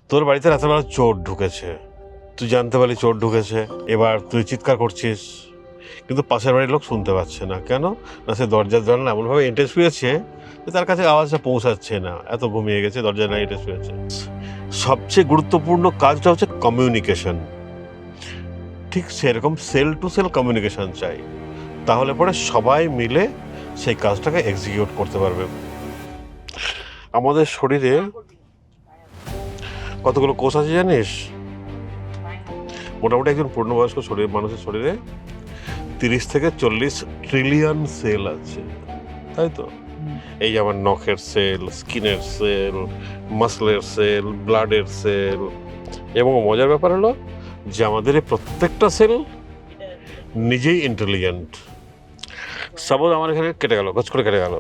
তোর বাড়িতে রাতের বেলা চোর ঢুকেছে, তুই জানতে পারলি চোর ঢুকেছে, এবার তুই চিৎকার করছিস, কিন্তু পাশের বাড়ির লোক শুনতে পাচ্ছে না। কেন না, সে দরজার জানলা এমনভাবে এঁটে শুয়েছে যে তার কাছে আওয়াজটা পৌঁছাচ্ছে না, এত ঘুমিয়ে গেছে, দরজা না এঁটে শুয়েছে। সবচেয়ে গুরুত্বপূর্ণ কাজটা হচ্ছে কমিউনিকেশন। ঠিক সেরকম সেল টু সেল কমিউনিকেশন চাই, তাহলে পরে সবাই মিলে সেই কাজটাকে এক্সিকিউট করতে পারবে। আমাদের শরীরে কতগুলো কোষ আছে জানিস? মোটামুটি একজন পূর্ণবয়স্ক মানুষের শরীরে 30 থেকে 40 ট্রিলিয়ন সেল আছে, তাই তো? এই যেমন নখের সেল, স্কিনের সেল, মাসলের সেল, ব্লাডের সেল। এবং মজার ব্যাপার হলো যে আমাদের এই প্রত্যেকটা সেল নিজেই ইন্টেলিজেন্ট। সাপোজ আমার এখানে কেটে গেল, গছ করে কেটে গেল,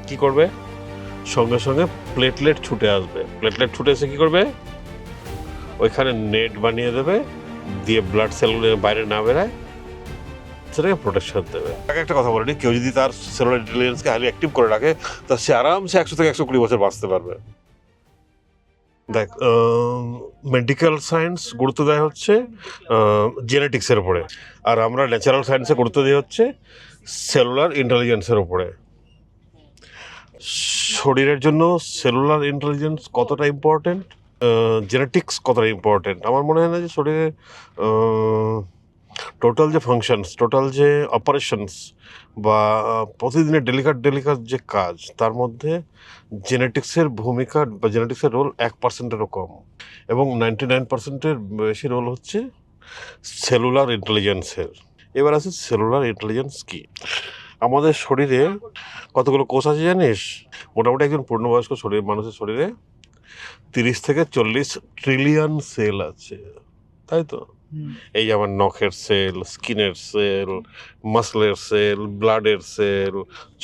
কি করবে? সঙ্গে সঙ্গে প্লেটলেট ছুটে আসবে। প্লেটলেট ছুটে এসে কি করবে? ওইখানে নেট বানিয়ে দেবে, দিয়ে ব্লাড সেলগুলো বাইরে না বেরায় সেটাকে প্রোটেকশন দেবে। একটা কথা বলিনি, কেউ যদি তার সেলুলার ইন্টেলিজেন্সকে হাইলি অ্যাক্টিভ করে রাখে, তা সে আরামসে 100 থেকে 120 বছর বাঁচতে পারবে। দেখ, মেডিকেল সায়েন্স গুরুত্ব দেয় হচ্ছে জেনেটিক্সের উপরে, আর আমরা ন্যাচারাল সায়েন্সে গুরুত্ব দিই হচ্ছে সেলুলার ইন্টেলিজেন্সের উপরে। শরীরের জন্য সেলুলার ইন্টেলিজেন্স কতটা ইম্পর্টেন্ট, জেনেটিক্স কতটা ইম্পর্টেন্ট, আমার মনে হয় না যে শরীরে টোটাল যে ফাংশনস, টোটাল যে অপারেশনস বা প্রতিদিনের ডেলিকাট যে কাজ, তার মধ্যে জেনেটিক্সের ভূমিকা বা জেনেটিক্সের রোল 1%-এরও কম, এবং 99%-এর বেশি রোল হচ্ছে সেলুলার ইন্টেলিজেন্সের। এবার আছে সেলুলার ইন্টেলিজেন্স কি? আমাদের শরীরে কতগুলো কোষ আছে জানিস? মোটামুটি একজন পূর্ণবয়স্ক মানুষের শরীরে 30 থেকে 40 ট্রিলিয়ন সেল আছে, তাই তো? এই যেমন নখের সেল, স্কিনের সেল, মাসলের সেল, ব্লাডের সেল,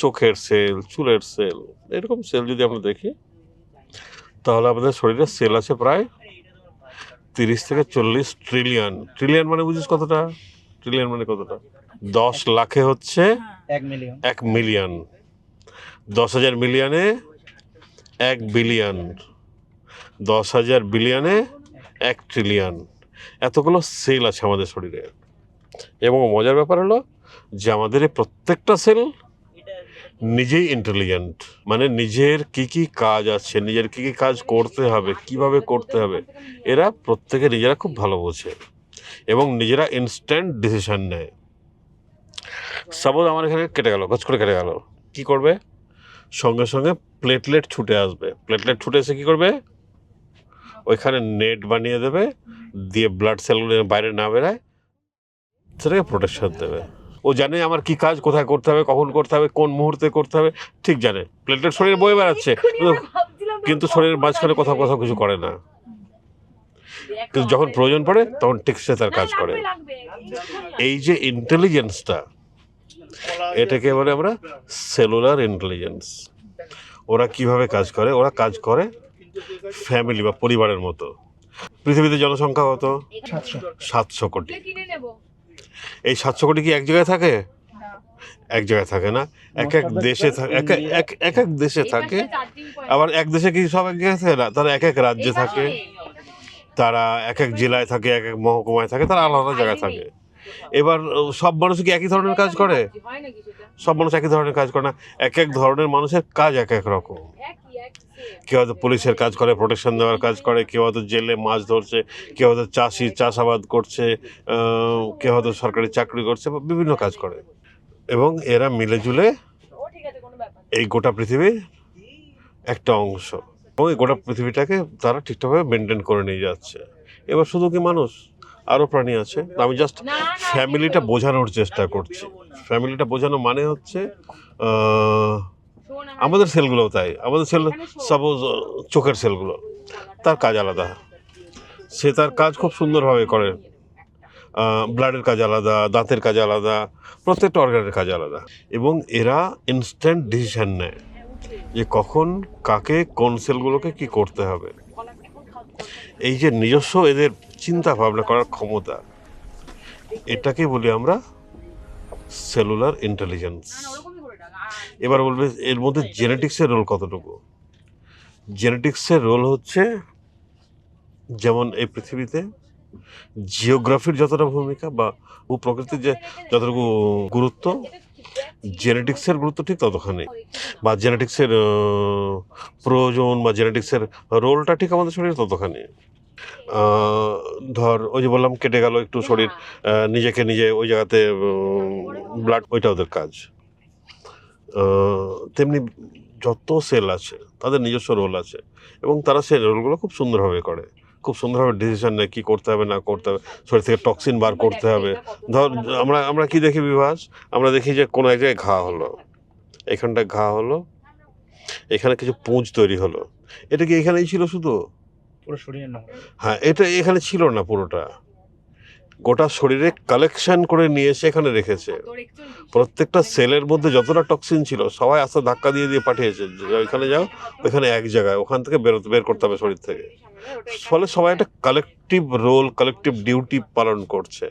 চোখের সেল, চুলের সেল, এরকম সেল যদি আমরা দেখি, তাহলে আমাদের শরীরে সেল আছে প্রায় 30 থেকে 40 ট্রিলিয়ন। ট্রিলিয়ন মানে বুঝিস কতটা? ট্রিলিয়ন মানে কতটা? 10 লাখে হচ্ছে 1 মিলিয়ন, 10,000 মিলিয়নে 1 বিলিয়ন, 10,000 বিলিয়নে 1 ট্রিলিয়ন। এতগুলো সেল আছে আমাদের শরীরে। এবং মজার ব্যাপার হলো যে আমাদের এই প্রত্যেকটা সেল নিজেই ইন্টেলিজেন্ট, মানে নিজের কি কি কাজ আছে, নিজের কি কি কাজ করতে হবে, কিভাবে করতে হবে, এরা প্রত্যেকে নিজেরা খুব ভালো বোঝে এবং নিজেরা ইনস্ট্যান্ট ডিসিশন নেয়। সাপোজ আমার এখানে কেটে গেল, গছ করে কেটে গেল, কি করবে? সঙ্গে সঙ্গে প্লেটলেট ছুটে আসবে। প্লেটলেট ছুটে এসে কি করবে? ওইখানে নেট বানিয়ে দেবে, দিয়ে ব্লাড সেলগুলো বাইরে না বেরায় সেটাকে প্রোটেকশন দেবে। ও জানে আমার কি কাজ কোথায় করতে হবে, কখন করতে হবে, কোন মুহূর্তে করতে হবে, ঠিক জানে। প্লেটলেট শরীরে বয়ে বেড়াচ্ছে, কিন্তু শরীরের মাঝখানে কোথাও কোথাও কিছু করে না, কিন্তু যখন প্রয়োজন পড়ে তখন ঠিক সে তার কাজ করে। এই যে ইন্টেলিজেন্সটা, এটাকে বলে আমরা সেলুলার ইন্টেলিজেন্স। ওরা কিভাবে কাজ করে? ওরা কাজ করে ফ্যামিলি বা পরিবারের মতো। পৃথিবীতে জনসংখ্যা কত? 700 কোটি। এই 700 কোটি কি এক জায়গায় থাকে? এক জায়গায় থাকে না, এক এক দেশে থাকে, এক এক দেশে থাকে। আবার এক দেশে কি সব এক জায়গায় থাকে না, তারা এক এক রাজ্যে থাকে, তারা এক এক জেলায় থাকে, এক এক মহকুমায় থাকে, তারা আলাদা জায়গায় থাকে। এবার সব মানুষ কি একই ধরনের কাজ করে? সব মানুষ একই ধরনের কাজ করে না, এক এক ধরনের মানুষের কাজ এক এক রকম। কেউ হয়তো পুলিশের কাজ করে, প্রোটেকশন দেওয়ার কাজ করে, কেউ হয়তো জেলে মাছ ধরছে, কেউ হয়তো চাষাবাদ করছে, কেউ হয়তো সরকারি চাকরি করছে, বিভিন্ন কাজ করে। এবং এরা মিলে জুলে এই গোটা পৃথিবীর একটা অংশ, এবং এই গোটা পৃথিবীটাকে তারা ঠিকঠাকভাবে মেনটেন করে নিয়ে যাচ্ছে। এবার শুধু কি মানুষ, আরও প্রাণী আছে। আমি জাস্ট ফ্যামিলিটা বোঝানোর চেষ্টা করছি। ফ্যামিলিটা বোঝানো মানে হচ্ছে আমাদের সেলগুলোও তাই। আমাদের সেল, সাপোজ চোখের সেলগুলো, তার কাজ আলাদা, সে তার কাজ খুব সুন্দরভাবে করে। ব্লাডের কাজ আলাদা, দাঁতের কাজ আলাদা, প্রত্যেকটা অর্গানের কাজ আলাদা। এবং এরা ইনস্ট্যান্ট ডিসিশন নেয় যে কখন কাকে কোন সেলগুলোকে কি করতে হবে। এই যে নিজস্ব এদের চিন্তা ভাবনা করার ক্ষমতা, এটাকে বলি আমরা সেলুলার ইন্টেলিজেন্স। এবার বলবে এর মধ্যে জেনেটিক্সের রোল কতটুকু? জেনেটিক্সের রোল হচ্ছে যেমন এই পৃথিবীতে জিওগ্রাফির যতটা ভূমিকা বা প্রকৃতির যে যতটুকু গুরুত্ব, জেনেটিক্সের গুরুত্ব ঠিক ততখানি, বা জেনেটিক্সের প্রয়োজন বা জেনেটিক্সের রোলটা ঠিক আমাদের শরীরে ততখানি। ধর ওই যে বললাম কেটে গেল একটু শরীর, নিজেকে নিজে ওই জায়গাতে ব্লাড, ওইটা ওদের কাজ। তেমনি যত সেল আছে তাদের নিজস্ব রোল আছে, এবং তারা সেই রোলগুলো খুব সুন্দরভাবে করে, খুব সুন্দরভাবে ডিসিশন নেয় কী করতে হবে না করতে হবে, শরীর থেকে টক্সিন বার করতে হবে। ধর আমরা কি দেখি বিভাস, আমরা দেখি যে কোনো এক জায়গায় ঘা হলো, এখানটায় ঘা হলো, এখানে কিছু পুঁজ তৈরি হলো, এটা কি এখানেই ছিল শুধু? পুরো শরীরে না, হ্যাঁ, এটা এখানে ছিল না, পুরোটা গোটা শরীরে কালেকশন করে নিয়ে এসে এখানে রেখেছে। প্রত্যেকটা সেলের মধ্যে যতটা টক্সিন ছিল সবাই আস্তে ধাক্কা দিয়ে দিয়ে পাঠিয়েছে, ওইখানে যাও, ওইখানে এক জায়গায়, ওখান থেকে বের করতে হবে শরীর থেকে। ফলে সবাই একটা কালেকটিভ রোল, কালেকটিভ ডিউটি পালন করছে,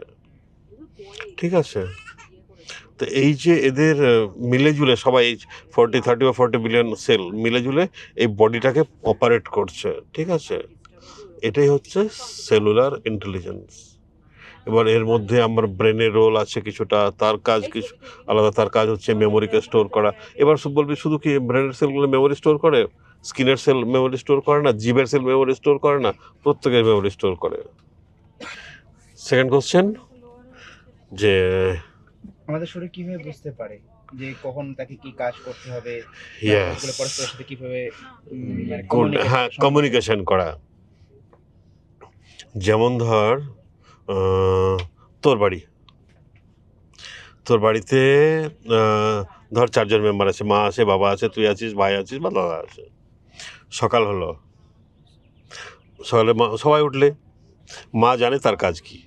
ঠিক আছে? তো এই যে এদের মিলেজুলে সবাই 30 বা 40 বিলিয়ন সেল মিলেজুলে এই বডিটাকে অপারেট করছে, ঠিক আছে? এটাই হচ্ছে সেলুলার ইন্টেলিজেন্স। এবার এর মধ্যে আমার ব্রেনের রোল আছে কিছুটা, তার কাজ কিছু আলাদা, তার কাজ হচ্ছে মেমোরিকে স্টোর করা। এবার বলবি শুধু কি ব্রেনের সেলগুলো মেমোরি স্টোর করে? স্কিনের সেল মেমোরি স্টোর করে না, জিভের সেল মেমোরি স্টোর করে না, প্রত্যেকের মেমোরি স্টোর করে। সেকেন্ড কোশ্চেন, যে আমাদের শরীর কিভাবে বুঝতে পারে যে কখন তাকে কি কাজ করতে হবে, ইয়েস, পরস্পরের সাথে কিভাবে গুড, হ্যাঁ, কমিউনিকেশন করা। যেমন ধর তোর বাড়িতে ধর 4 জন মেম্বার আছে, মা আছে, বাবা আছে, তুই আছিস, ভাই আছিস বা দাদা আছে। সকাল হলো, সকালে সবাই উঠলে, মা জানে তার কাজ কি,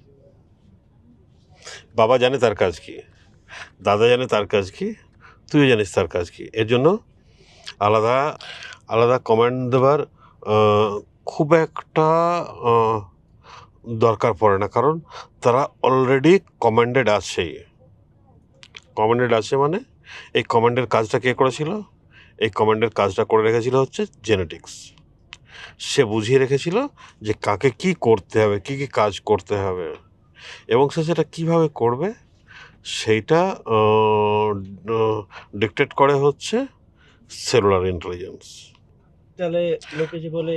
বাবা জানে তার কাজ কি, দাদা জানে তার কাজ কি, তুইও জানিস তার কাজ কি। এর জন্য আলাদা আলাদা কমান্ড দেওয়ার খুব একটা দরকার পড়ে না, কারণ তারা অলরেডি কমান্ডেড আছে। মানে এই কমান্ডের কাজটা কে করেছিল? এই কমান্ডের কাজটা করে রেখেছিল হচ্ছে জেনেটিক্স। সে বুঝিয়ে রেখেছিল যে কাকে কি করতে হবে, কি কি কাজ করতে হবে, এবং সে সেটা কীভাবে করবে সেইটা ডিকটেট করে হচ্ছে সেলুলার ইন্টেলিজেন্স। তাহলে লোকে যে বলে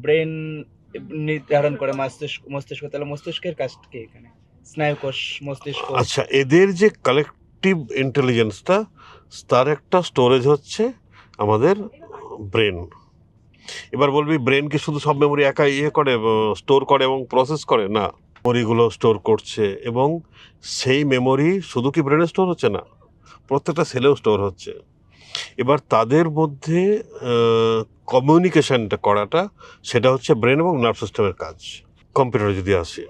ব্রেন নির্ধারণ করে মস্তিষ্ক, তাহলে মস্তিষ্কের কাজ কি এখানে? স্নায়ুকোষ, মস্তিষ্ক। আচ্ছা, এদের যে কালেকটিভ ইন্টেলিজেন্সটা, তার একটা স্টোরেজ হচ্ছে আমাদের ব্রেন। এবার বলবি ব্রেন কি শুধু সব মেমোরি একাই স্টোর করে এবং প্রসেস করে? না, মেমোরিগুলো স্টোর করছে, এবং সেই মেমোরি শুধু কি ব্রেনে স্টোর হচ্ছে না, প্রত্যেকটা সেলেও স্টোর হচ্ছে। এবার তাদের মধ্যে কমিউনিকেশনটা করাটা, সেটা হচ্ছে ব্রেন এবং নার্ভ সিস্টেমের কাজ। কম্পিউটারে যদি আসি,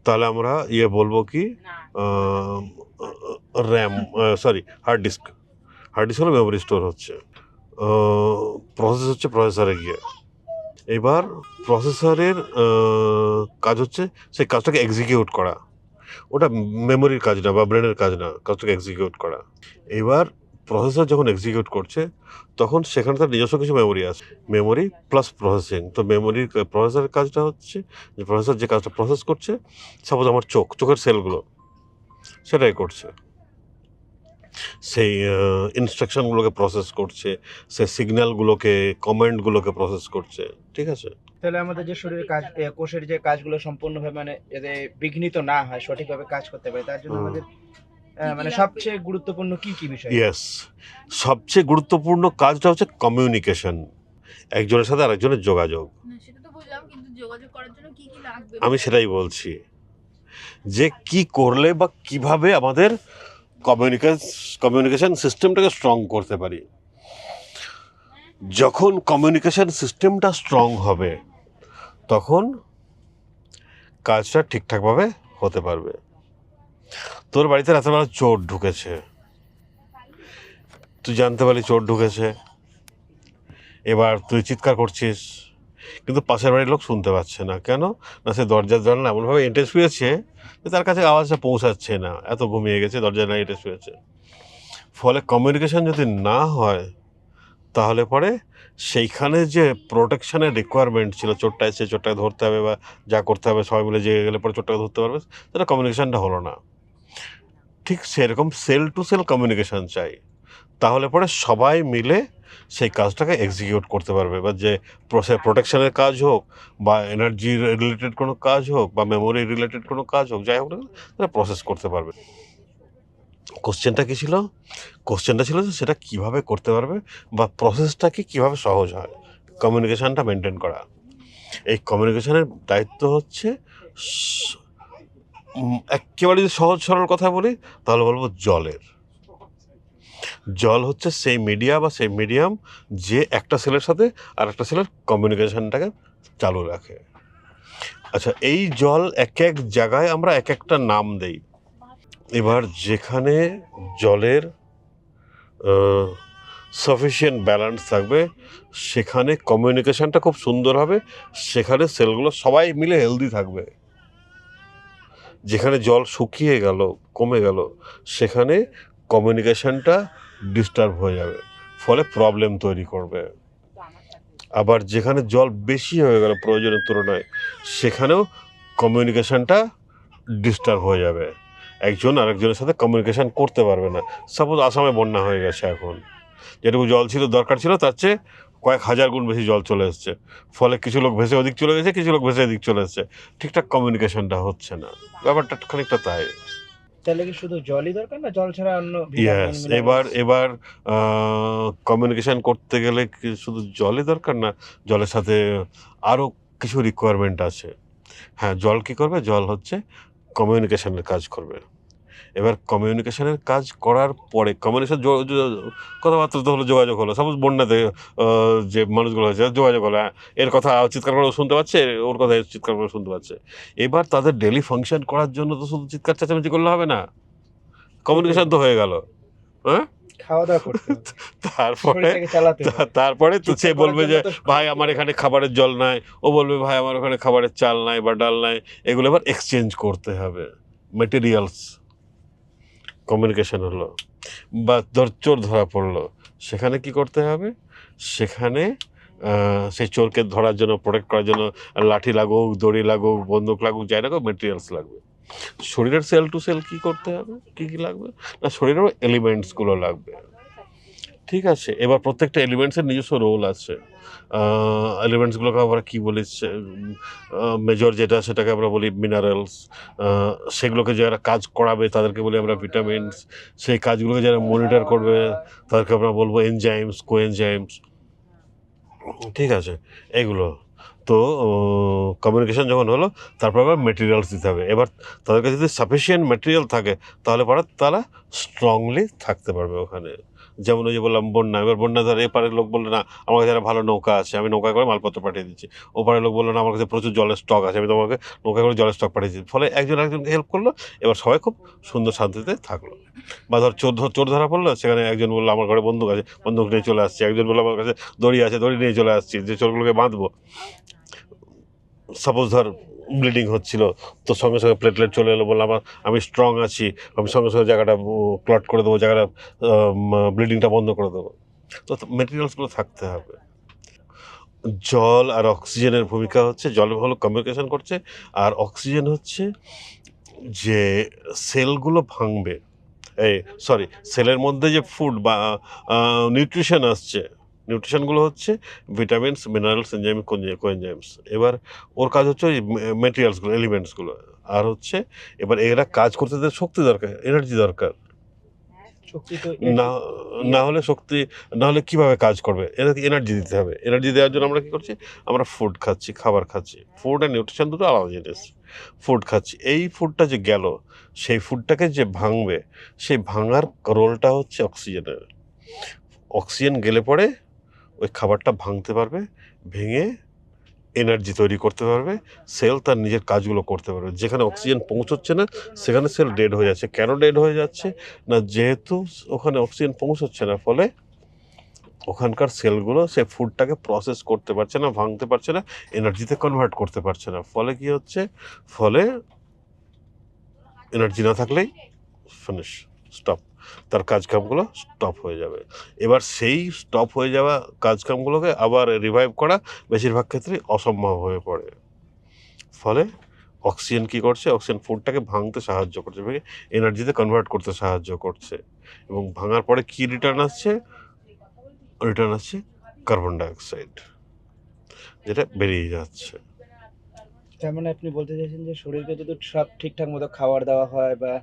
তাহলে আমরা বলবো কি, র্যাম, হার্ড ডিস্ক হলো মেমোরি স্টোর হচ্ছে, প্রসেস হচ্ছে প্রসেসরে গিয়ে। এবার প্রসেসরের কাজ হচ্ছে সেই কাজটাকে এক্সিকিউট করা, ওটা মেমোরির কাজ না বা ব্রেনের কাজ না, কাজটাকে এক্সিকিউট করা। এবার প্রসেসর যখন এক্সিকিউট করছে তখন সেখানে তার নিজস্ব কিছু মেমোরি আছে, মেমোরি প্লাস প্রসেসিং। তো মেমোরির প্রসেসরের কাজটা হচ্ছে যে প্রসেসর যে কাজটা প্রসেস করছে, সাপোজ আমার চোখের সেলগুলো সেটাই করছে, সেই ইনস্ট্রাকশনগুলোকে প্রসেস করছে, সেই সিগন্যালগুলোকে, কমেন্টগুলোকে প্রসেস করছে, ঠিক আছে? তাহলে আমাদের যে শরীরের কাজ, কোষের যে কাজগুলো সম্পূর্ণভাবে যাতে বিঘ্নিত না হয়, সঠিকভাবে কাজ করতে পারে, তার জন্য আমাদের সবচেয়ে গুরুত্বপূর্ণ কি কি বিষয়? ইয়েস, সবচেয়ে গুরুত্বপূর্ণ কাজটা হচ্ছে কমিউনিকেশন, একজনের সাথে আরেকজনের যোগাযোগ। আমি সেটাই বলছি, যে কি করলে বা কিভাবে আমাদের কমিউনিকেশন সিস্টেমটাকে স্ট্রং করতে পারি। যখন কমিউনিকেশন সিস্টেমটা স্ট্রং হবে তখন কাজটা ঠিকঠাকভাবে হতে পারবে। তোর বাড়িতে রাতেরবেলা চোর ঢুকেছে, তুই জানতে পারলি চোর ঢুকেছে, এবার তুই চিৎকার করছিস, কিন্তু পাশের বাড়ির লোক শুনতে পাচ্ছে না। কেন না, সে দরজার জানলা এমনভাবে এঁটে শুয়েছে যে তার কাছে আওয়াজটা পৌঁছাচ্ছে না, এত ঘুমিয়ে গেছে, দরজা না এঁটে শুয়েছে। ফলে কমিউনিকেশন যদি না হয় তাহলে পরে সেইখানে যে প্রোটেকশনের রিকোয়ারমেন্ট ছিল, চোরটা এসে চোরটাকে ধরতে হবে বা যা করতে হবে সবাই মিলে জেগে গেলে পরে চোরটাকে ধরতে পারবে, সেটা কমিউনিকেশনটা হলো না। ঠিক সেরকম সেল টু সেল কমিউনিকেশন চাই, তাহলে পরে সবাই মিলে সেই কাজটাকে এক্সিকিউট করতে পারবে, বা যে প্রোটেকশনের কাজ হোক বা এনার্জি রিলেটেড কোনো কাজ হোক বা মেমোরি রিলেটেড কোনো কাজ হোক, যাই হোক না তারা প্রসেস করতে পারবে। কোশ্চেনটা কী ছিল? কোশ্চেনটা ছিল যে সেটা কীভাবে করতে পারবে বা প্রসেসটা কি কীভাবে সহজ হয়, কমিউনিকেশানটা মেনটেন করা। এই কমিউনিকেশনের দায়িত্ব হচ্ছে একেবারে যদি সহজ সরল কথা বলি তাহলে বলবো জলের। জল হচ্ছে সেই মিডিয়া বা সেই মিডিয়াম যে একটা সেলের সাথে আর একটা সেলের কমিউনিকেশনটাকে চালু রাখে। আচ্ছা, এই জল এক এক জায়গায় আমরা এক একটা নাম দেই। এবার যেখানে জলের সাফিসিয়েন্ট ব্যালেন্স থাকবে সেখানে কমিউনিকেশনটা খুব সুন্দর হবে, সেখানে সেলগুলো সবাই মিলে হেলদি থাকবে। যেখানে জল শুকিয়ে গেল, কমে গেল, সেখানে কমিউনিকেশনটা ডিস্টার্ব হয়ে যাবে, ফলে প্রবলেম তৈরি করবে। আবার যেখানে জল বেশি হয়ে গেল প্রয়োজনের তুলনায়, সেখানেও কমিউনিকেশনটা ডিস্টার্ব হয়ে যাবে, একজন আরেকজনের সাথে কমিউনিকেশন করতে পারবে না। সাপোজ আসামে বন্যা হয়ে গেছে, এখন যেটুকু জল ছিল দরকার ছিল তার চেয়ে কয়েক হাজার গুণ বেশি জল চলে এসছে, ফলে কিছু লোক ভেসে ওদিক চলে গেছে, কিছু লোক ভেসে এদিক চলে এসছে, ঠিকঠাক কমিউনিকেশনটা হচ্ছে না। ব্যাপারটা খানিকটা তাই। তাহলে কি শুধু জলই দরকার, না জল ছাড়া অন্য ইয়েস, এবার কমিউনিকেশন করতে গেলে কি শুধু জলই দরকার না, জলের সাথে আরও কিছু রিকোয়ারমেন্ট আছে। হ্যাঁ, জল কী করবে? জল হচ্ছে কমিউনিকেশনের কাজ করবে। এবার কমিউনিকেশনের কাজ করার পরে কমিউনিকেশন কথাবার্তা তো হলো, যোগাযোগ হলো। সাপোজ বন্যাতে যে মানুষগুলো হয়েছে যোগাযোগ হলো, হ্যাঁ এর কথা চিৎকার করে শুনতে পাচ্ছে, ওর কথা চিৎকার করে শুনতে পাচ্ছে। এবার তাদের ডেলি ফাংশন করার জন্য তো শুধু চিৎকার চেঁচামেচি করলে হবে না, কমিউনিকেশন তো হয়ে গেল। হ্যাঁ, খাওয়া দাওয়া করতে হবে, তারপরে শরীরটাকে চালাতে হবে। তারপরে তো সে চিৎকার বলবে করার যে জন্য তো ভাই আমার এখানে খাবারের জল নাই, ও বলবে ভাই আমার ওখানে খাবারের চাল নাই বা ডাল নাই, এগুলো এবার এক্সচেঞ্জ করতে হবে। মেটেরিয়ালস কমিউনিকেশন হলো। বা চোর ধরা পড়লো, সেখানে কি করতে হবে? সেখানে সেই চোরকে ধরার জন্য, প্রোটেক্ট করার জন্য লাঠি লাগুক, দড়ি লাগুক, বন্দুক লাগুক, যাই লাগুক, মেটেরিয়ালস লাগবে। শরীরের সেল টু সেল কী করতে হবে, কী কী লাগবে? না, শরীরেরও এলিমেন্টসগুলো লাগবে। ঠিক আছে, এবার প্রত্যেকটা এলিমেন্টসের নিজস্ব রোল আছে। এলিমেন্টসগুলোকে আমরা কী বলি, মেজর যেটা সেটাকে আমরা বলি মিনারেলস। সেগুলোকে যারা কাজ করাবে তাদেরকে বলি আমরা ভিটামিনস। সেই কাজগুলোকে যারা মনিটর করবে তাদেরকে আমরা বলবো এনজাইমস, কোএনজাইমস। ঠিক আছে, এগুলো তো কমিউনিকেশন যখন হলো, তারপর আবার মেটেরিয়ালস দিতে হবে। এবার তাদের কাছে যদি সাফিসিয়েন্ট মেটেরিয়াল থাকে তাহলে পরে তারা স্ট্রংলি থাকতে পারবে ওখানে। যেমন ওই যে বললাম বন্যা, এবার বন্যা ধরে এপারের লোক বললো না আমার কাছে একটা ভালো নৌকা আছে, আমি নৌকা করে মালপত্র পাঠিয়ে দিচ্ছি। ওপারের লোক বললো না আমার কাছে প্রচুর জলের স্টক আছে, আমি তোমাকে নৌকা করে জলের স্টক পাঠিয়ে দিচ্ছি। ফলে একজন আরেকজনকে হেল্প করলো, এবার সবাই খুব সুন্দর শান্তিতে থাকলো। বা ধর চোর ধরা পড়লো, সেখানে একজন বললো আমার ঘরে বন্দুক আছে, বন্দুক নিয়ে চলে আসছি। একজন বললো আমার কাছে দড়ি আছে, দড়ি নিয়ে চলে আসছি, যে চোরগুলোকে বাঁধবো। সাপোজ ধর ব্লিডিং হচ্ছিল, তো সঙ্গে সঙ্গে প্লেটলেট চলে এলো, বললাম আমি স্ট্রং আছি, আমি সঙ্গে সঙ্গে জায়গাটা ক্লট করে দেবো, জায়গাটা ব্লিডিংটা বন্ধ করে দেবো। তো মেটেরিয়ালসগুলো থাকতে হবে। জল আর অক্সিজেনের ভূমিকা হচ্ছে, জল হলো কমিউনিকেশন করছে, আর অক্সিজেন হচ্ছে যে সেলগুলো ভাঙবে, সেলের মধ্যে যে ফুড বা নিউট্রিশন আসছে, নিউট্রিশনগুলো হচ্ছে ভিটামিনস, মিনারেলস, এনজাইম, কোএনজাইমস। এবার ওর কাজ হচ্ছে ওই মেটেরিয়ালসগুলো, এলিমেন্টসগুলো। আর হচ্ছে এবার এরা কাজ করতে তাদের শক্তি দরকার, এনার্জি দরকার। না, না হলে শক্তি, না হলে কীভাবে কাজ করবে? এদেরকে এনার্জি দিতে হবে। এনার্জি দেওয়ার জন্য আমরা কী করছি? আমরা ফুড খাচ্ছি, খাবার খাচ্ছি। ফুড আর নিউট্রিশন দুটো আলাদা জিনিস। ফুড খাচ্ছি, এই ফুডটা যে গেল, সেই ফুডটাকে যে ভাঙবে, সেই ভাঙার রোলটা হচ্ছে অক্সিজেনের। অক্সিজেন গেলে পরে ওই খাবারটা ভাঙতে পারবে, ভেঙে এনার্জি তৈরি করতে পারবে, সেল তার নিজের কাজগুলো করতে পারবে। যেখানে অক্সিজেন পৌঁছচ্ছে না সেখানে সেল ডেড হয়ে যাচ্ছে। কেন ডেড হয়ে যাচ্ছে? না, যেহেতু ওখানে অক্সিজেন পৌঁছচ্ছে না, ফলে ওখানকার সেলগুলো সে ফুডটাকে প্রসেস করতে পারছে না, ভাঙতে পারছে না, এনার্জিতে কনভার্ট করতে পারছে না। ফলে কি হচ্ছে? ফলে এনার্জি না থাকলেই ফিনিশ, স্টপ, তার কাজকামগুলো স্টপ হয়ে যাবে। এবার সেই স্টপ হয়ে যাওয়া কাজকামগুলোকে আবার রিভাইভ করা বেশিরভাগ ক্ষেত্রেই অসম্ভব হয়ে পড়ে। ফলে অক্সিজেন কী করছে, অক্সিজেন ফুডটাকে ভাঙতে সাহায্য করছে, ভেঙে এনার্জিতে কনভার্ট করতে সাহায্য করছে, এবং ভাঙার পরে কী রিটার্ন আসছে, রিটার্ন আসছে কার্বন ডাইঅক্সাইড, যেটা বেরিয়ে যাচ্ছে। তার মানে আপনি বলতে চাইছেন যে শরীরকে যদি সব ঠিকঠাক মতো খাবার দেওয়া হয় বা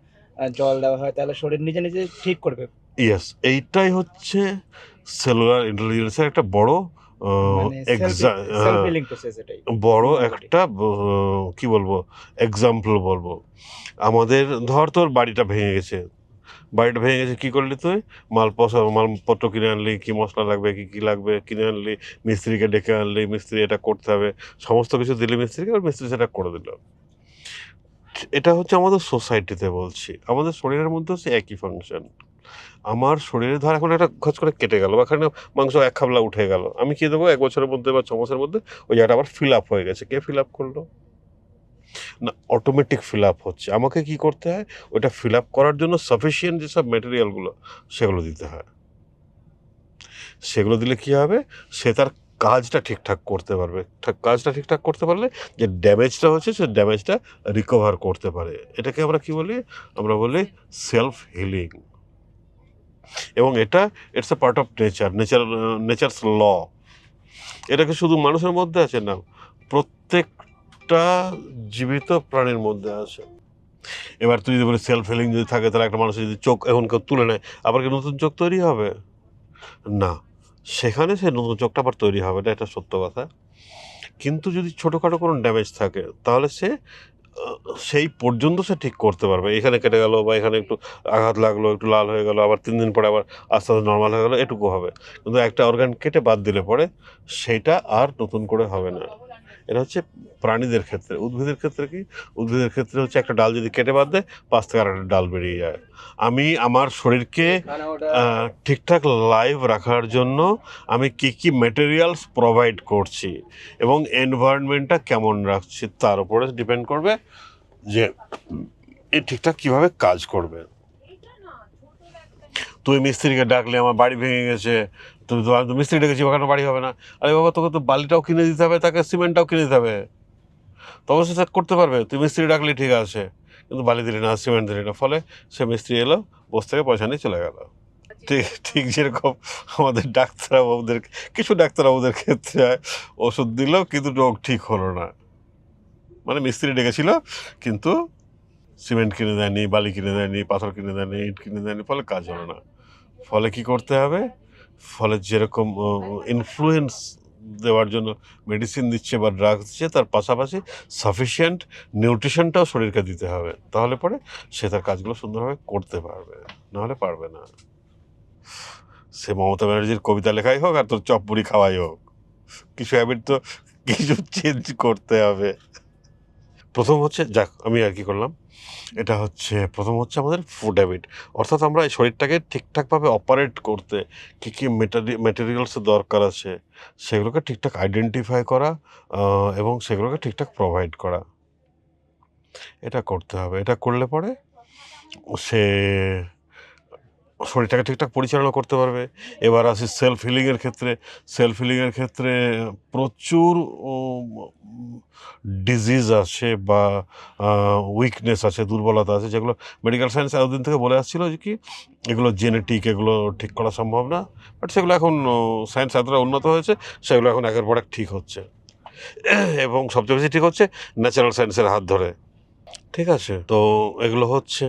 জল দেওয়া হয় তাহলে শরীর নিজে নিজে ঠিক করবে। ইয়েস, এইটাই হচ্ছে সেলুলার ইন্টেলিজেন্সের একটা বড় মানে সেলফ হিলিং প্রসেস এটাই। বড় Human body। একটা কি বলবো, এক্সাম্পল বলবো। আমাদের ধর তোর বাড়িটা ভেঙে গেছে, কী করলি তুই? মালপত্র কিনে আনলি, কী মশলা লাগবে, কী লাগবে কিনে আনলি, মিস্ত্রিকে ডেকে আনলি, মিস্ত্রি এটা করতে হবে, সমস্ত কিছু দিলি মিস্ত্রিকে, আর মিস্ত্রি সেটা করে দিল। এটা হচ্ছে আমাদের সোসাইটিতে বলছি, আমাদের শরীরের মধ্যে হচ্ছে একই ফাংশন। আমার শরীরে ধর এখন একটা খচ করে কেটে গেল, বা এখানে মাংস এক খাবলা উঠে গেল, আমি কী দেবো, 1 বছরের মধ্যে বা 6 মাসের মধ্যে ওই জায়গাটা আবার ফিল আপ হয়ে গেছে। কে ফিল আপ করলো? না, অটোমেটিক ফিল আপ হচ্ছে। আমাকে কি করতে হয়, ওইটা ফিল আপ করার জন্য সাফিসিয়েন্ট যেসব ম্যাটেরিয়ালগুলো, সেগুলো দিতে হয়। সেগুলো দিলে কী হবে, সে তার কাজটা ঠিকঠাক করতে পারবে। কাজটা ঠিকঠাক করতে পারলে যে ড্যামেজটা হচ্ছে, সে ড্যামেজটা রিকভার করতে পারে। এটাকে আমরা কি বলি? আমরা বলি সেলফ হিলিং। এবং it's a part of nature's law. এটাকে শুধু মানুষের মধ্যে আছে না, প্রত্যেকটা জীবিত প্রাণীর মধ্যে আছে। এবার তুই যদি বলি সেলফ হিলিং যদি থাকে, তাহলে একটা মানুষের যদি চোখ এখন কেউ তুলে নেয়, আবার কি নতুন চোখ তৈরি হবে? না, সেখানে সে নতুন চোখটা আবার তৈরি হবে না, এটা সত্য কথা। কিন্তু যদি ছোটোখাটো কোনো ড্যামেজ থাকে, তাহলে সেই পর্যন্ত সে ঠিক করতে পারবে। এখানে কেটে গেল, বা এখানে একটু আঘাত লাগলো, একটু লাল হয়ে গেল, আবার 3 দিন পরে আবার আস্তে আস্তে নর্মাল হয়ে গেলো, এটুকু হবে। কিন্তু একটা অর্গান কেটে বাদ দিলে পরে সেইটা আর নতুন করে হবে না। এটা হচ্ছে প্রাণীদের ক্ষেত্রে। উদ্ভিদের ক্ষেত্রে কি? উদ্ভিদের ক্ষেত্রে হচ্ছে একটা ডাল যদি কেটে বাদ দেয়, পাশ থেকে আরেকটা ডাল বেরিয়ে যায়। আমি আমার শরীরকে ঠিকঠাক লাইভ রাখার জন্য আমি কী ম্যাটেরিয়ালস প্রোভাইড করছি এবং এনভায়রনমেন্টটা কেমন রাখছি, তার উপরে ডিপেন্ড করবে যে এ ঠিকঠাক কীভাবে কাজ করবে। তুই মিস্ত্রিকে ডাকলে, আমার বাড়ি ভেঙে গেছে, তুই তো মিস্ত্রি ডেকেছি, ওখানে বাড়ি হবে না। আরে বাবা, তোকে তো বালিটাও কিনে দিতে হবে, তাকে সিমেন্টটাও কিনে দিতে হবে, তবে সে করতে পারবে। তুই মিস্ত্রি ডাকলি ঠিক আছে, কিন্তু বালি দিলি না, সিমেন্ট দিলি না, ফলে সে মিস্ত্রি এলো, বস থেকে পয়সা নিয়ে চলে গেল। ঠিক ঠিক যেরকম আমাদের কিছু ডাক্তারবাবুদের ক্ষেত্রে হয়, ওষুধ দিল কিন্তু রোগ ঠিক হলো না। মানে মিস্ত্রি ডেকেছিল কিন্তু সিমেন্ট কিনে দেয়নি, বালি কিনে দেয়নি, পাথর কিনে দেয়নি, ইট কিনে দেয়নি, ফলে কাজ হলো না। ফলে কি করতে হবে, ফলে যেরকম ইনফ্লুয়েন্স দেওয়ার জন্য মেডিসিন দিচ্ছে বা ড্রাগস দিচ্ছে, তার পাশাপাশি সাফিসিয়েন্ট নিউট্রিশনটাও শরীরকে দিতে হবে। তাহলে পরে সে তার কাজগুলো সুন্দরভাবে করতে পারবে, নাহলে পারবে না। সে মমতা ব্যানার্জির কবিতা লেখাই হোক আর তোর চপ মুড়ি খাওয়াই হোক, কিছু হ্যাবিট তো কিছু চেঞ্জ করতে হবে। প্রথম হচ্ছে, যাক আমি আর কি করলাম, এটা হচ্ছে প্রথম হচ্ছে আমাদের ফুড হ্যাবিট। অর্থাৎ আমরা এই শরীরটাকে ঠিকঠাকভাবে অপারেট করতে কী কী ম্যাটেরিয়ালসের দরকার আছে, সেগুলোকে ঠিকঠাক আইডেন্টিফাই করা এবং সেগুলোকে ঠিকঠাক প্রোভাইড করা, এটা করতে হবে। এটা করলে পরে সে শরীরটাকে ঠিকঠাক পরিচালনা করতে পারবে। এবার আসি সেলফ হিলিংয়ের ক্ষেত্রে। সেলফ হিলিংয়ের ক্ষেত্রে প্রচুর ডিজিজ আছে বা উইকনেস আছে, দুর্বলতা আছে, যেগুলো মেডিকেল সায়েন্স এতদিন থেকে বলে আসছিল যে কি এগুলো জেনেটিক, এগুলো ঠিক করা সম্ভব না। বাট সেগুলো এখন সায়েন্স এতটা উন্নত হয়েছে, সেগুলো এখন একের পর এক ঠিক হচ্ছে, এবং সবচেয়ে বেশি ঠিক হচ্ছে ন্যাচারাল সায়েন্সের হাত ধরে। ঠিক আছে, তো এগুলো হচ্ছে,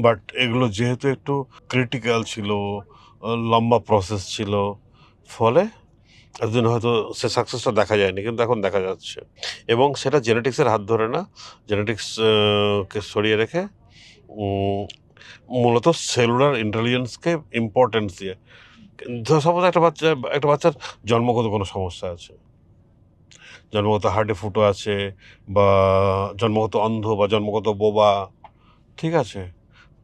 বাট এগুলো যেহেতু একটু ক্রিটিক্যাল ছিল, লম্বা প্রসেস ছিল, ফলে এতদিন হয়তো সে সাকসেসটা দেখা যায়নি, কিন্তু এখন দেখা যাচ্ছে। এবং সেটা জেনেটিক্সের হাত ধরে না, জেনেটিক্সকে সরিয়ে রেখে মূলত সেলুলার ইন্টেলিজেন্সকে ইম্পর্টেন্স দিয়ে। সাপোজ একটা বাচ্চার জন্মগত কোনো সমস্যা আছে, জন্মগত হার্টে ফুটো আছে, বা জন্মগত অন্ধ, বা জন্মগত বোবা, ঠিক আছে,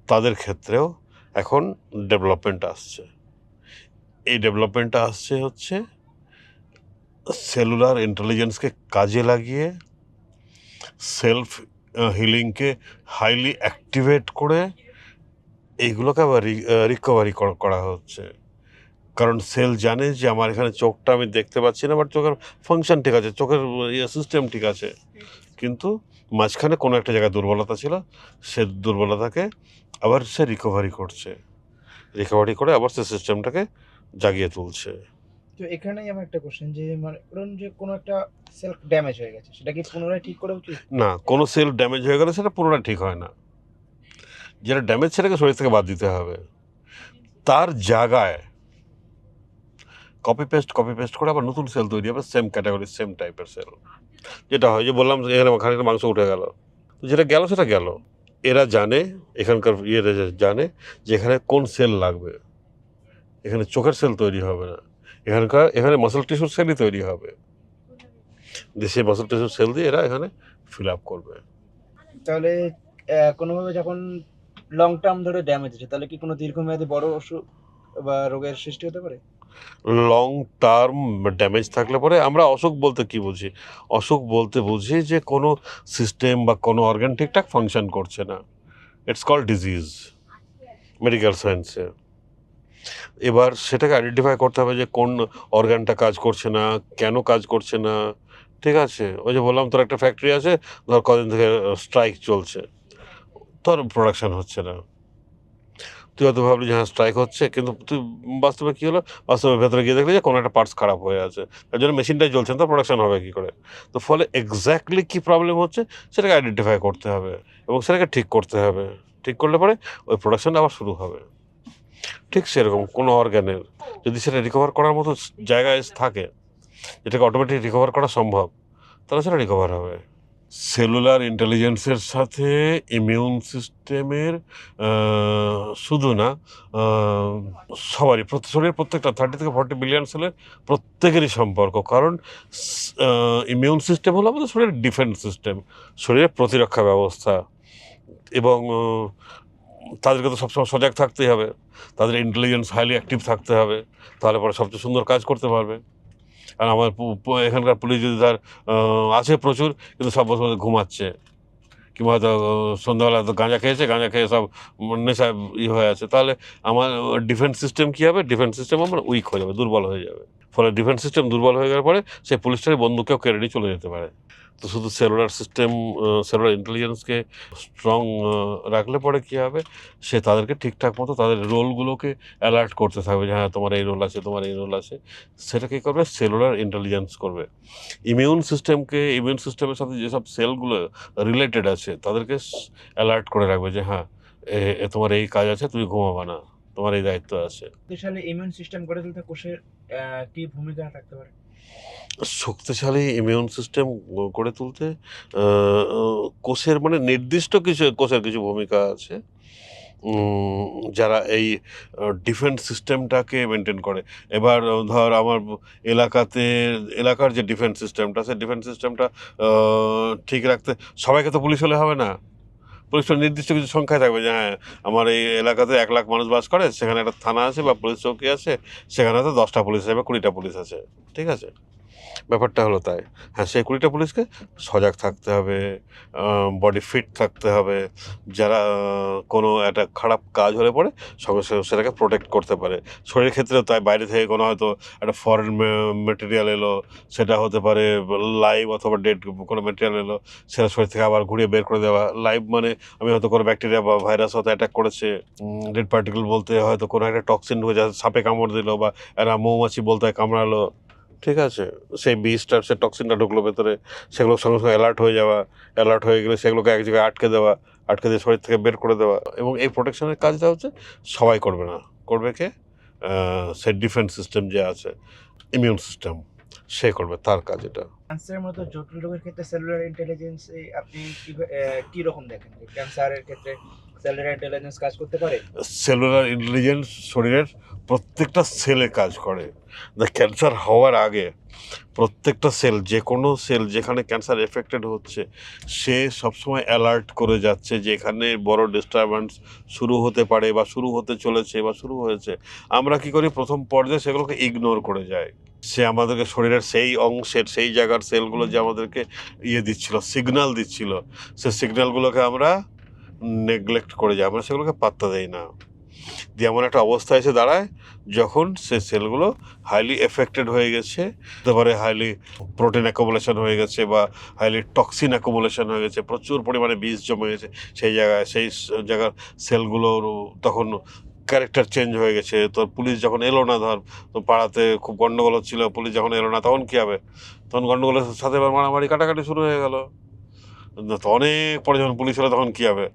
তাদের ক্ষেত্রেও এখন ডেভেলপমেন্ট আসছে। এই ডেভেলপমেন্টটা আসছে হচ্ছে সেলুলার ইন্টেলিজেন্সকে কাজে লাগিয়ে সেলফ হিলিংকে হাইলি অ্যাক্টিভেট করে এইগুলোকে আবার রিকভারি করা হচ্ছে। কারণ সেল জানে যে আমার এখানে চোখটা আমি দেখতে পাচ্ছি না, বাট চোখের ফাংশন ঠিক আছে, চোখের সিস্টেম ঠিক আছে, কিন্তু মাঝখানে কোনো একটা জায়গায় দুর্বলতা ছিল, সে দুর্বলতাকে আবার সে রিকভারি করে আবার সে সিস্টেমটাকে জাগিয়ে তুলছে। তো এখানেই আমার একটা কোশ্চেন, যে মানে ধরুন যে কোনো একটা সেল ড্যামেজ হয়ে গেছে, সেটা কি পুনরায় ঠিক করা উচিত? না, কোনো সেল ড্যামেজ হয়ে গেলে সেটা পুরোটা ঠিক হয় না। যেটা ড্যামেজ সেটাকে শরীর থেকে বাদ দিতে হবে, তার জায়গায় কপি পেস্ট করে আবার নতুন সেল তৈরি হবে, সেম ক্যাটাগরি সেম টাইপের সেল। যেটা হয় যে বললাম এখানে খানিকটা মাংস উঠে গেল, যেটা গেল সেটা গেল। এরা জানে, এখানকার ইয়েরা জানে যে এখানে কোন সেল লাগবে। এখানে চোখের সেল তৈরি হবে না, এখানে মাসল টিস্যুর সেলই তৈরি হবে। দেশে মাসল টিস্যুর সেল দিয়ে এরা এখানে ফিল আপ করবে। তাহলে কোনোভাবে যখন লং টার্ম ধরে ড্যামেজ হচ্ছে, তাহলে কি কোনো দীর্ঘমেয়াদী বড় অসুখ বা রোগের সৃষ্টি হতে পারে? লং টার্ম ড্যামেজ থাকলে পরে আমরা অসুখ বলতে কি বুঝি? অসুখ বলতে বুঝি যে কোনো সিস্টেম বা কোনো অর্গান ঠিকঠাক ফাংশন করছে না। ইটস কল্ড ডিজিজ মেডিকেল সায়েন্সে। এবার সেটাকে আইডেন্টিফাই করতে হবে যে কোন অর্গানটা কাজ করছে না, কেন কাজ করছে না। ঠিক আছে, ওই যে বললাম তোর একটা ফ্যাক্টরি আছে, ধর কদিন থেকে স্ট্রাইক চলছে, তোর প্রোডাকশন হচ্ছে না। তুই হয়তো ভাবলি যে হ্যাঁ স্ট্রাইক হচ্ছে, কিন্তু তুই বাস্তবে কী হলো, বাস্তবে ভেতরে গিয়ে দেখলি যে কোনো একটা পার্টস খারাপ হয়ে আছে, তার জন্য মেশিনটাই চলছে না, তো প্রোডাকশন হবে কী করে? তো ফলে এক্স্যাক্টলি কী প্রবলেম হচ্ছে সেটাকে আইডেন্টিফাই করতে হবে এবং সেটাকে ঠিক করতে হবে। ঠিক করলে পরে ওই প্রোডাকশনটা আবার শুরু হবে। ঠিক সেরকম কোনো অর্গ্যানের যদি সেটা রিকভার করার মতো জায়গায় থাকে, যেটাকে অটোমেটিক রিকভার করা সম্ভব, তাহলে সেটা রিকভার হবে। সেলুলার ইন্টেলিজেন্সের সাথে ইমিউন সিস্টেমের শুধু না, সবারই শরীরের প্রত্যেকটা 30 থেকে 40 বিলিয়ন সেলের প্রত্যেকেরই সম্পর্ক। কারণ ইমিউন সিস্টেম হলো আমাদের শরীরের ডিফেন্স সিস্টেম, শরীরের প্রতিরক্ষা ব্যবস্থা। এবং তাদেরকে তো সবসময় সজাগ থাকতেই হবে, তাদের ইন্টেলিজেন্স হাইলি অ্যাক্টিভ থাকতে হবে, তাহলে পরে সবচেয়ে সুন্দর কাজ করতে পারবে। আর আমার এখানকার পুলিশ যদি তার আছে প্রচুর, কিন্তু সব বছর ঘুমাচ্ছে, কিংবা হয়তো সন্ধ্যাবেলা তো গাঁজা খেয়ে সব নেশায় হয়ে আছে, তাহলে আমার ডিফেন্স সিস্টেম কী হবে? ডিফেন্স সিস্টেম আমার উইক হয়ে যাবে, দুর্বল হয়ে যাবে। ফলে ডিফেন্স সিস্টেম দুর্বল হয়ে গেলে পরে সেই পুলিশটাকে বন্দুককেও কেড়ে নিয়ে চলে যেতে পারে। তো শুধু সেলুলার সিস্টেম, সেলুলার ইন্টেলিজেন্সকে স্ট্রং রাখলে পরে কী হবে, সে তাদেরকে ঠিকঠাক মতো তাদের রোলগুলোকে অ্যালার্ট করতে থাকবে যে হ্যাঁ তোমার এই রোল আছে, তোমার এই রোল আছে। সেটা কী করবে? সেলুলার ইন্টেলিজেন্স করবে। ইমিউন সিস্টেমের সাথে যেসব সেলগুলো রিলেটেড আছে তাদেরকে অ্যালার্ট করে রাখবে যে হ্যাঁ তোমার এই কাজ আছে, তুমি ঘুমাবা না, তোমার এই দায়িত্ব আছে। শক্তিশালী ইমিউন সিস্টেম গড়ে তুলতে কোষের কি ভূমিকা রাখতে পারে? শক্তিশালী ইমিউন সিস্টেম গড়ে তুলতে কোষের মানে নির্দিষ্ট কিছু কোষের কিছু ভূমিকা আছে, যারা এই ডিফেন্স সিস্টেমটাকে মেনটেন করে। এবার ধর আমার এলাকার যে ডিফেন্স সিস্টেমটা, সেই ডিফেন্স সিস্টেমটা ঠিক রাখতে সবাইকে তো পুলিশ হলে হবে না। পুলিশ তো নির্দিষ্ট কিছু সংখ্যায় থাকবে যে হ্যাঁ আমার এই এলাকাতে 1 লাখ মানুষ বাস করে, সেখানে একটা থানা আছে বা পুলিশ চৌকি আছে, সেখানে হয়তো 10টা পুলিশ আছে বা 20টা পুলিশ আছে। ঠিক আছে, ব্যাপারটা হলো তাই। হ্যাঁ, সেই 20টা পুলিশকে সজাগ থাকতে হবে, বডি ফিট থাকতে হবে, যারা কোনো একটা খারাপ কাজ হলে পরে সঙ্গে সঙ্গে সেটাকে প্রোটেক্ট করতে পারে। শরীরের ক্ষেত্রেও তাই, বাইরে থেকে কোনো হয়তো একটা ফরেন মেটেরিয়াল এলো, সেটা হতে পারে লাইভ অথবা ডেড কোনো মেটেরিয়াল এলো, সেটা শরীর থেকে আবার ঘুরিয়ে বের করে দেওয়া। লাইভ মানে আমি হয়তো কোনো ব্যাকটেরিয়া বা ভাইরাস হয়তো অ্যাটাক করেছে, ডেড পার্টিকেল বলতে হয়তো কোনো একটা টক্সিন ঢুকে যা সাপে কামড় দিল বা একটা মৌমাছি বলতে হয় কামড়ালো। ঠিক আছে, সেই বিষটা সে টক্সিনটা ঢুকলো ভেতরে, সেগুলো সঙ্গে সঙ্গে অ্যালার্ট হয়ে গেলে সেগুলোকে এক জায়গায় আটকে দিয়ে শরীর থেকে বের করে দেওয়া। এবং এই প্রোটেকশনের কাজটা হচ্ছে সবাই করবে না, করবে কে? সে ডিফেন্স সিস্টেম যে আছে, ইমিউন সিস্টেম, সে করবে, তার কাজ এটা। ক্যান্সারের মতো জটিল রোগের ক্ষেত্রে সেলুলার ইন্টেলিজেন্স আপনি কি রকম দেখেন, যে ক্যান্সারের ক্ষেত্রে সেলুলার ইন্টেলিজেন্স কাজ করতে পারে? সেলুলার ইন্টেলিজেন্স শরীরের প্রত্যেকটা সেলে কাজ করে। ক্যান্সার হওয়ার আগে প্রত্যেকটা সেল, যে কোনো সেল যেখানে ক্যান্সার এফেক্টেড হচ্ছে, সে সবসময় অ্যালার্ট করে যাচ্ছে যে এখানে বড় ডিস্টারবেন্স শুরু হতে পারে বা শুরু হতে চলেছে বা শুরু হয়েছে। আমরা কি করি? প্রথম পর্যায়ে সেগুলোকে ইগনোর করে যাই। সে আমাদেরকে শরীরের সেই অংশের সেই জায়গার সেলগুলো যে আমাদেরকে সিগন্যাল দিচ্ছিল, সে সিগন্যালগুলোকে আমরা নেগলেক্ট করে যাই, আমরা সেগুলোকে পাত্তা দেই না। দিয়ে এমন একটা অবস্থা এসে দাঁড়ায় যখন সে সেলগুলো হাইলি এফেক্টেড হয়ে গেছে, হতে পারে হাইলি প্রোটিন অ্যাকুমুলেশন হয়ে গেছে বা হাইলি টক্সিন অ্যাকুমুলেশন হয়ে গেছে, প্রচুর পরিমাণে বিষ জমে গেছে সেই জায়গায়, সেই জায়গার সেলগুলোর তখন ক্যারেক্টার চেঞ্জ হয়ে গেছে। তো পুলিশ যখন এলো না, ধর তো পাড়াতে খুব গন্ডগোল হচ্ছিল, পুলিশ যখন এলো না তখন কী হবে, তখন গন্ডগোলের সাথে এবার মারামারি কাটাকাটি শুরু হয়ে গেল। তো অনেক পরে যখন পুলিশ হলো তখন কী হবে,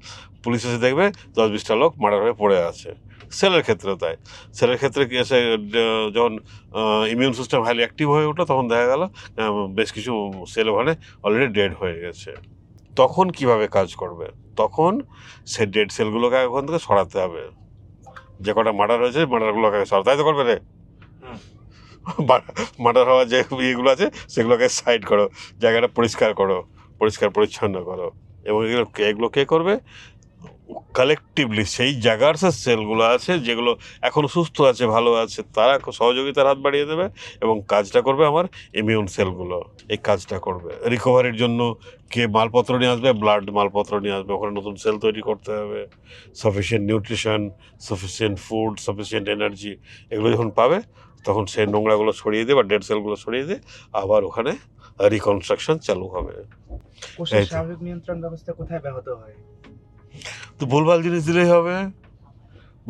পুলিশ এসে দেখবে 10-20টা লোক মার্ডার হয়ে পড়ে আছে। সেলের ক্ষেত্রে তাই, সেলের ক্ষেত্রে কি এসে যখন ইমিউন সিস্টেম হাইলি অ্যাক্টিভ হয়ে উঠলো তখন দেখা গেল বেশ কিছু সেল ওখানে অলরেডি ডেড হয়ে গেছে। তখন কিভাবে কাজ করবে, তখন সে ডেড সেলগুলোকে ওখান থেকে সরাতে হবে। যে কটা মার্ডার হয়েছে মার্ডারগুলোকে সরাতে তো করবে রে, মার্ডার হওয়া যে ইয়েগুলো আছে সেগুলোকে সাইড করো, জায়গাটা পরিষ্কার করো, পরিষ্কার পরিচ্ছন্ন করো। এবং এগুলো কে করবে, কালেকটিভলি সেই জায়গার সে সেলগুলো আছে যেগুলো এখনও সুস্থ আছে, ভালো আছে, তারা সহযোগিতার হাত বাড়িয়ে দেবে এবং কাজটা করবে আমার ইমিউন সেলগুলো। এই কাজটা করবে রিকভারির জন্য কে মালপত্র নিয়ে আসবে, ব্লাড মালপত্র নিয়ে আসবে, ওখানে নতুন সেল তৈরি করতে হবে, sufficient nutrition, sufficient food, sufficient energy, এগুলো যখন পাবে তখন সেই নোংরাগুলো সরিয়ে দিয়ে বা ডেড সেলগুলো সরিয়ে দিয়ে আবার ওখানে রিকনস্ট্রাকশন চালু হবে। কোষের স্বাভাবিক নিয়ন্ত্রণ ব্যবস্থা কোথায় ব্যাহত হয়? তো ভুলভাল জিনিস দিলেই হবে,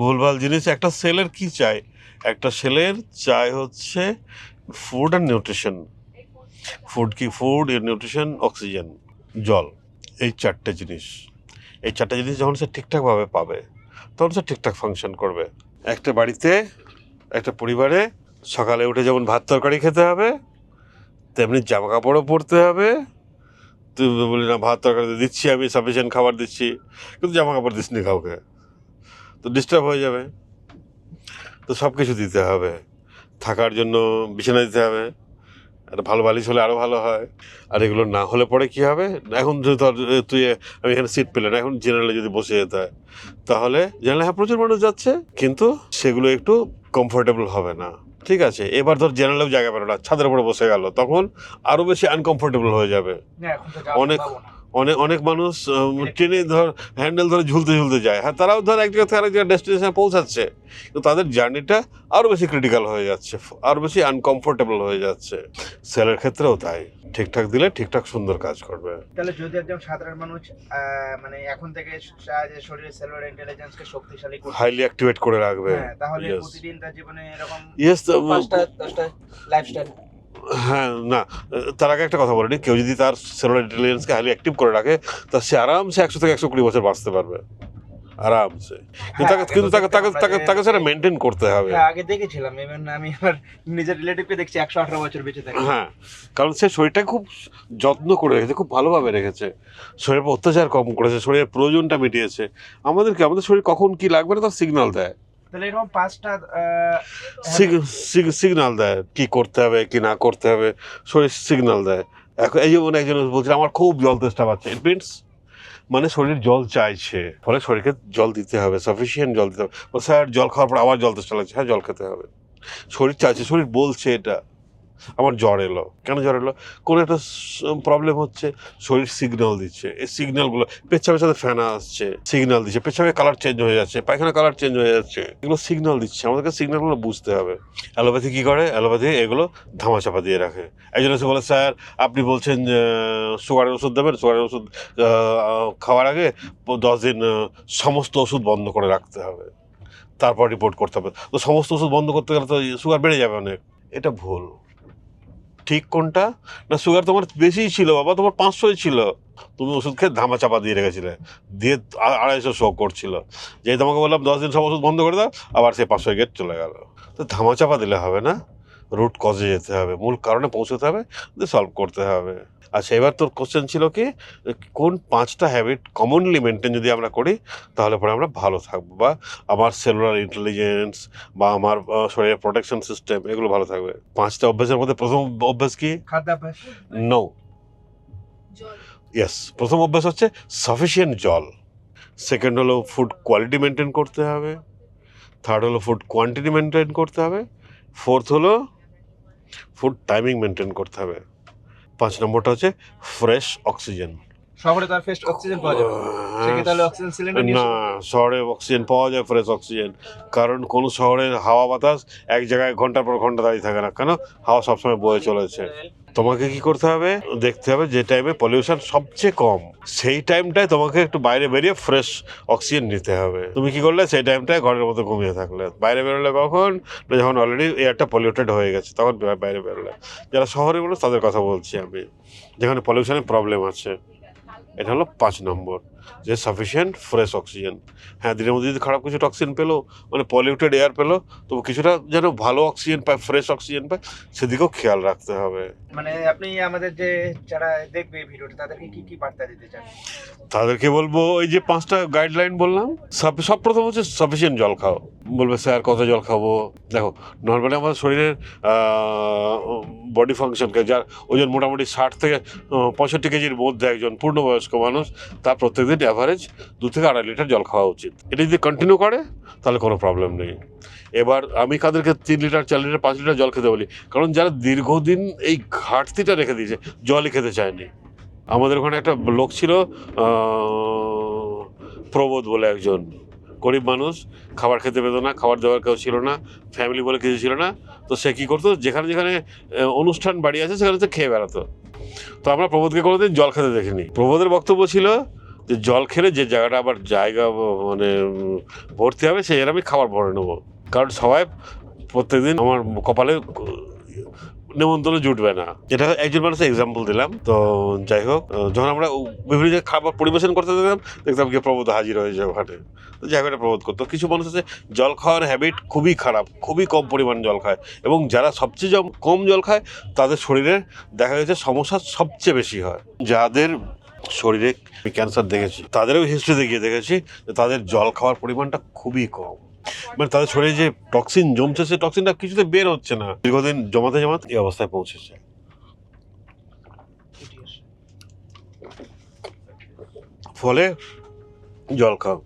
ভুলভাল জিনিস। একটা সেলের কি চাই, একটা সেলের চাই হচ্ছে ফুড অ্যান্ড নিউট্রিশন। ফুড কি, ফুড, নিউট্রিশন, অক্সিজেন, জল, এই চারটে জিনিস। এই চারটে জিনিস যখন সে ঠিকঠাকভাবে পাবে তখন সে ঠিকঠাক ফাংশন করবে। একটা বাড়িতে, একটা পরিবারে সকালে উঠে যেমন ভাত তরকারি খেতে হবে, তেমনি জামা কাপড়ও পরতে হবে। তুই বলি না ভাত তরকারি দিচ্ছি, আমি সাফিসিয়েন্ট খাবার দিচ্ছি, কিন্তু জামা কাপড় দিস নি কাউকে, তো ডিস্টার্ব হয়ে যাবে। তো সব কিছু দিতে হবে, থাকার জন্য বিছানা দিতে হবে, একটা ভালো বালিশ হলে আরও ভালো হয়। আর এগুলো না হলে পরে কী হবে, এখন যদি তুই, আমি এখানে সিট পেলে না, এখন জেনারেলে যদি বসে যেতে হয় তাহলে জেনারেলে হ্যাঁ প্রচুর মানুষ যাচ্ছে, কিন্তু সেগুলো একটু কমফোর্টেবল হবে না। ঠিক আছে, এবার ধর জেনারেলেও জায়গা পেলো না, ছাদের উপরে বসে গেল, তখন আরও বেশি আনকমফোর্টেবল হয়ে যাবে। অনেক অনেক অনেক মানুষ ট্রেনে ধর হ্যান্ডেল ধরে ঝুলতে ঝুলতে যায়, হ্যাঁ তারাও ধর এক জায়গা থেকে আরেক জায়গায় ডেস্টিনেশনে পৌঁছাচ্ছে, কিন্তু তাদের জার্নিটা আরও বেশি ক্রিটিক্যাল হয়ে যাচ্ছে, আরও বেশি আনকমফোর্টেবল হয়ে যাচ্ছে। সেলের ক্ষেত্রেও তাই, ঠিকঠাক দিলে ঠিকঠাক সুন্দর কাজ করবে। তাহলে যদি একজন সাধারণ মানুষ মানে এখন থেকে শরীরের সেলুলার ইন্টেলিজেন্সকে শক্তিশালী করতে, হাইলি অ্যাক্টিভেট করে রাখবে, তাহলে প্রতিদিন তার জীবনে এরকম 5টা-10টা লাইফস্টাইল। হ্যাঁ, না তার আগে একটা কথা বলে নিই, কেউ যদি তার সেলুলার ইন্টেলিজেন্সকে হাইলি অ্যাক্টিভ করে রাখে তা সে আরামসে 100 থেকে 120 বছর বাঁচতে পারবে আরামসে। কিন্তু তাকে সেটা মেনটেন করতে হবে। আগে দেখেছিলাম, আমি আমার নিজের রিলেটিভকে দেখছি 118 বছর বেঁচে থাকে। হ্যাঁ, কারণ সে শরীরটা খুব যত্ন করে রেখেছে, খুব ভালোভাবে রেখেছে, শরীরের উপর অত্যাচার কম করেছে, শরীরের প্রয়োজনটা মিটিয়েছে। আমাদেরকে আমাদের শরীর কখন কি লাগবে না তার সিগন্যাল দেয়, তাহলে এরকম 5টা সিগন্যাল দেয় কি করতে হবে কি না করতে হবে, শরীর সিগন্যাল দেয়। এখন এই যেমন একজন বলছিল আমার খুব জল তেষ্টা পাচ্ছে, ইট মিনস মানে শরীর জল চাইছে, ফলে শরীরকে জল দিতে হবে, সাফিসিয়েন্ট জল দিতে হবে। স্যার জল খাওয়ার পর আবার জল তেষ্টা লাগছে, হ্যাঁ জল খেতে হবে। শরীর চাইছে, শরীর বলছে এটা, আমার জ্বর এলো, কেন জ্বর এলো, কোনো একটা প্রবলেম হচ্ছে, শরীর সিগন্যাল দিচ্ছে। এই সিগন্যালগুলো, পেচ্ছাপের সাথে ফেনা আসছে, সিগন্যাল দিচ্ছে, পেচ্ছাপের কালার চেঞ্জ হয়ে যাচ্ছে, পায়খানা কালার চেঞ্জ হয়ে যাচ্ছে, এগুলো সিগন্যাল দিচ্ছে, আমাদেরকে সিগন্যালগুলো বুঝতে হবে। অ্যালোপ্যাথি কী করে, অ্যালোপ্যাথি এগুলো ধামাচাপা দিয়ে রাখে। একজন এসে বলে স্যার আপনি বলছেন সুগারের ওষুধ দেবেন, সুগারের ওষুধ খাওয়ার আগে 10 দিন সমস্ত ওষুধ বন্ধ করে রাখতে হবে, তারপর রিপোর্ট করতে হবে। তো সমস্ত ওষুধ বন্ধ করতে গেলে তো সুগার বেড়ে যাবে অনেক। এটা ভুল। ঠিক কোনটা, না সুগার তোমার বেশিই ছিল বাবা, তোমার 500ই ছিল, তুমি ওষুধ খেয়ে ধামাচাপা দিয়ে রেখেছিলে, দিয়ে 250 শো করছিল, যে তোমাকে বললাম 10 দিন সব ওষুধ বন্ধ করে দাও, আবার সেই 500 গেট চলে গেল। তো ধামাচাপা দিলে হবে না, রুট কজে যেতে হবে, মূল কারণে পৌঁছতে হবে, দিয়ে সলভ করতে হবে। আচ্ছা, এবার তোর কোশ্চেন ছিল কি, কোন 5টা হ্যাবিট কমনলি মেনটেন যদি আমরা করি তাহলে পরে আমরা ভালো থাকবো, বা আমার সেলুলার ইন্টেলিজেন্স বা আমার শরীরের প্রোটেকশন সিস্টেম এগুলো ভালো থাকবে। 5টা অভ্যাসের মধ্যে প্রথম অভ্যাস কি, খাদ্যাভ্যাস। নো, ইয়েস, প্রথম অভ্যাস হচ্ছে সাফিসিয়েন্ট জল। সেকেন্ড হলো ফুড কোয়ালিটি মেনটেন করতে হবে। থার্ড হলো ফুড কোয়ান্টিটি মেনটেন করতে হবে। ফোর্থ হলো ফুড টাইমিং মেনটেন করতে হবে। 5 নম্বরটা হচ্ছে ফ্রেশ অক্সিজেন। শহরে তো আর ফ্রেশ অক্সিজেন পাওয়া যাবে না। সেক্ষেত্রে তাহলে অক্সিজেন সিলিন্ডার নিয়ে না, শহরে অক্সিজেন পাওয়া যায়, ফ্রেশ অক্সিজেন। কারণ কোনো শহরের হাওয়া বাতাস এক জায়গায় ঘন্টার পর ঘন্টা দাঁড়িয়ে থাকে না, কেন? হাওয়া সবসময় বয়ে চলেছে। তোমাকে কি করতে হবে? দেখতে হবে যে টাইমে পলিউশন সবচেয়ে কম, সেই টাইমটায় তোমাকে একটু বাইরে বেরিয়ে ফ্রেশ অক্সিজেন নিতে হবে। তুমি কি করলে? সেই টাইমটায় ঘরের মধ্যে ঘুমিয়ে থাকলে। বাইরে বেরোলে কখন? না, যখন অলরেডি এয়ারটা পলিউটেড হয়ে গেছে, তখন বাইরে বেরোলে। যারা শহরে মানুষ তাদের কথা বলছি আমি, যেখানে পলিউশনের প্রবলেম আছে। এটা হলো 5 নম্বর, যে সাফিসিয়েন্ট ফ্রেশ অক্সিজেন। হ্যাঁ, দিনের মধ্যে যদি খারাপ কিছু অক্সিজেন পেলো, মানে পলিউটেড এয়ার পেলো, তবু কিছুটা যেন ভালো অক্সিজেন পায়, ফ্রেশ অক্সিজেন পায়, সেদিকেও খেয়াল রাখতে হবে। মানে আপনি আমাদের যে যারা দেখবে এই ভিডিওটা তাদেরকে কি কি বার্তা দিতে চান? তাদেরকে বলবো ওই যে 5টা গাইডলাইন বললাম। সব প্রথম হচ্ছে সাফিসিয়েন্ট জল খাও। বলবে স্যার কত জল খাবো? দেখো, নর্মালি আমাদের শরীরের বডি ফাংশনকে, যার ওজন মোটামুটি 60 থেকে 65 কেজির মধ্যে একজন পূর্ণবয়স্ক মানুষ, তার প্রত্যেকদিন অ্যাভারেজ 2 থেকে 2.5 লিটার জল খাওয়া উচিত। এটা যদি কন্টিনিউ করে তাহলে কোনো প্রবলেম নেই। এবার আমি কাদেরকে 3 লিটার, 4 লিটার, 5 লিটার জল খেতে বলি? কারণ যারা দীর্ঘদিন এই ঘাটতিটা রেখে দিয়েছে, জলই খেতে চায়নি। আমাদের ওখানে একটা লোক ছিল, প্রবোধ বলে একজন গরিব মানুষ, খাবার খেতে পেত না, খাবার দেওয়ার কেউ ছিল না, ফ্যামিলি বলে কিছু ছিল না। তো সে কী করতো? যেখানে যেখানে অনুষ্ঠান বাড়ি আছে সেখানে সে খেয়ে বেড়াতো। তো আমরা প্রবোধকে কোনোদিন জল খেতে দেখিনি। প্রবোধের বক্তব্য ছিল যে জল খেলে যে জায়গাটা আবার জায়গা মানে ভর্তি হবে, সেই আমি খাবার ভরে নেবো। কারণ সবাই প্রত্যেকদিন আমার কপালে নেমন্তন্ন জুটবে না। এটা একজন মানুষের এক্সাম্পল দিলাম। তো যাই হোক, যখন আমরা বিভিন্ন জায়গায় খাবার পরিবেশন করতে দেখতাম গিয়ে প্রবোধ হাজির হয়েছে ওখানে। তো জায়গাটা প্রবোধ করতো। কিছু মানুষ আছে জল খাওয়ার হ্যাবিট খুবই খারাপ, খুবই কম পরিমাণ জল খায়, এবং যারা সবচেয়ে কম জল খায় তাদের শরীরে দেখা গেছে সমস্যা সবচেয়ে বেশি হয়। যাদের শরীরে ক্যান্সার দেখেছি, তাদেরও হিস্ট্রিতে গিয়ে দেখেছি যে তাদের জল খাওয়ার পরিমাণটা খুবই কম। মানে তাদের শরীরে যে টক্সিন জমছে, সেই টক্সিনটা কিছুতে বের হচ্ছে না, দীর্ঘদিন জমাতে জমাতে এই অবস্থায় পৌঁছেছে। ফলে জল খাও।